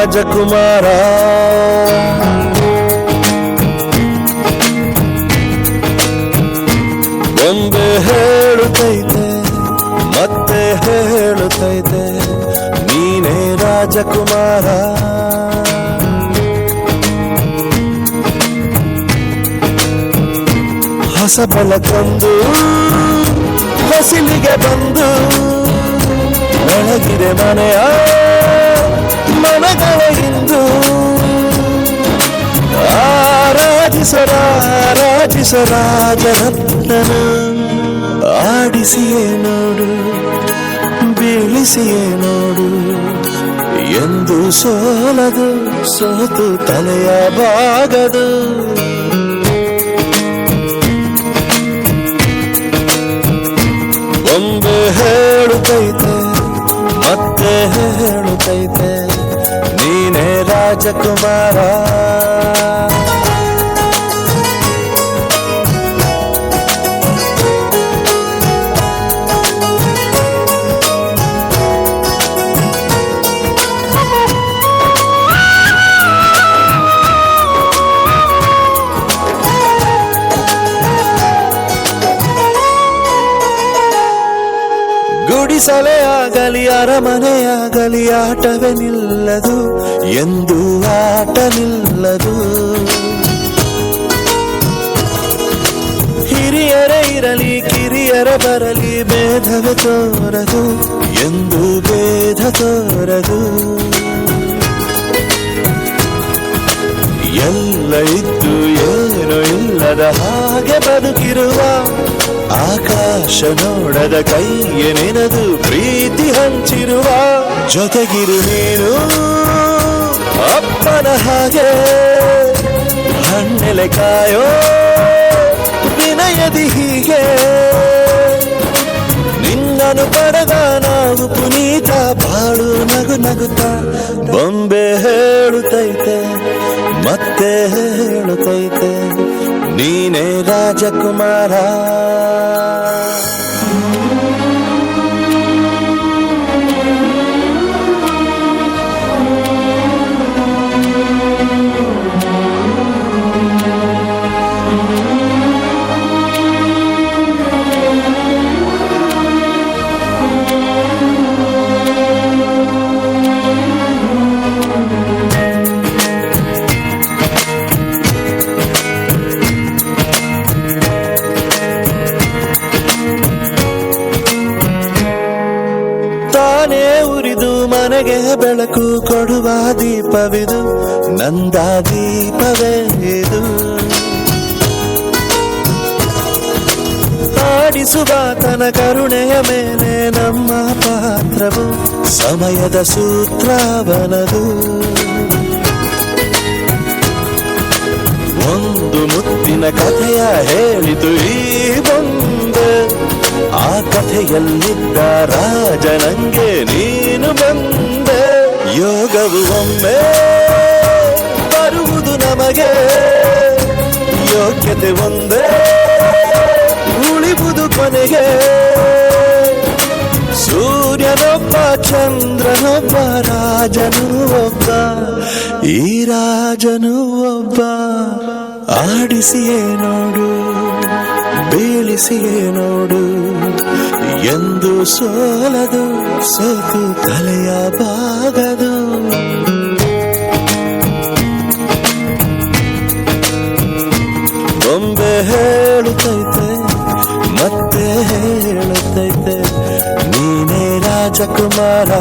ರಾಜಕುಮಾರ. ಒಂದೇ ಹೇಳುತ್ತೈತೆ ಮತ್ತೆ ಹೇಳುತ್ತೈತೆ ನೀನೇ ರಾಜಕುಮಾರ. ಹೊಸ ಬೆಳಕೊಂದು ಹೊಸಿಲಿಗೆ ಬಂದು ಬೆಳಗಿದೆ ಮನೆಯ ಮನಗಳ ಇಂದು. ರಾಜರತ್ನನ ಆಡಿಸಿಯೇ ನೋಡು ಬೀಳಿಸಿಯೇ ನೋಡು ಎಂದು ಸೋಲದು ಸೋತು ತಲೆಯ ಬಾಗದು. ಒಂದೇ ಹೇಳುತ್ತೈತೆ ಮತ್ತೆ ಹೇಳುತ್ತೈತೆ ನೀನೇ ರಾಜಕುಮಾರ. ಗುಡಿಸಲೇ ಆಗಲಿ ಅರಮನೆಯಾಗಲಿ ಆಟವೇ ನಿಲ್ಲದು ಎಂದು ಆಟ ನಿಲ್ಲದು. ಹಿರಿಯರೇ ಇರಲಿ ಕಿರಿಯರ ಬರಲಿ ಭೇದವೇ ತೋರದು ಎಂದು ಭೇದ ತೋರದು. ಎಲ್ಲ ಇದ್ದು ಏನು ಇಲ್ಲದ ಹಾಗೆ ಬದುಕಿರುವ ಆಕಾಶ ನೋಡದ ಕೈಯೇ ನೆನೆದು ಪ್ರೀತಿ ಹಂಚಿರುವ. ಜೊತೆಗಿರು ನೀನು ಅಪ್ಪನ ಹಾಗೆ ಹಣ್ಣೆಲೆ ಕಾಯೋ ವಿನಯದಿ ಹೀಗೆ. ನಿನ್ನನು ಪಡೆದ ನಾವು ಪುನೀತ ಬಾಳು ನಗು ನಗುತ್ತ. ಬೊಂಬೆ ಹೇಳುತ್ತೈತೆ ಮತ್ತೆ ಹೇಳುತ್ತೈತೆ ನೀನೇ ರಾಜಕುಮಾರ. ತಾನೇ ಉರಿದು ಮನೆಗೆ ಬೆಳಕು ಕೊಡುವ ದೀಪವಿದು ನಂದ ದೀಪವೇ ಇದು. ಆಡಿಸುವ ತನ ಕರುಣೆಯ ಮೇಲೆ ನಮ್ಮ ಪಾತ್ರವು ಸಮಯದ ಸೂತ್ರವನದು. ಒಂದು ಮುತ್ತಿನ ಕಥೆಯ ಹೇಳಿತು ಈ ಬಂದೆ. ಆ ಕಥೆಯಲ್ಲಿದ್ದ ರಾಜ ನಂಗೆ ನೀನು ಬಂದೆ. ಯೋಗವು ಒಮ್ಮೆ ಬರುವುದು ನಮಗೆ ಯೋಗ್ಯತೆ ಒಂದೇ ಉಳಿವುದು ಕೊನೆಗೆ. ಸೂರ್ಯನೊಬ್ಬ ಚಂದ್ರನೊಬ್ಬ ರಾಜನು ಒಬ್ಬ ಈ ರಾಜನು ಒಬ್ಬ. ಆಡಿಸಿಯೇ ನೋಡು ಬೀಳಿಸಿಯೇ ನೋಡು ಎಂದು ಸೋಲದು ಸೋತು ತಲೆಯ ಬಾಗದು. ಬೊಂಬೆ ಹೇಳುತ್ತೈತೆ ಮತ್ತೆ ಹೇಳುತ್ತೈತೆ ನೀನೇ ರಾಜಕುಮಾರ.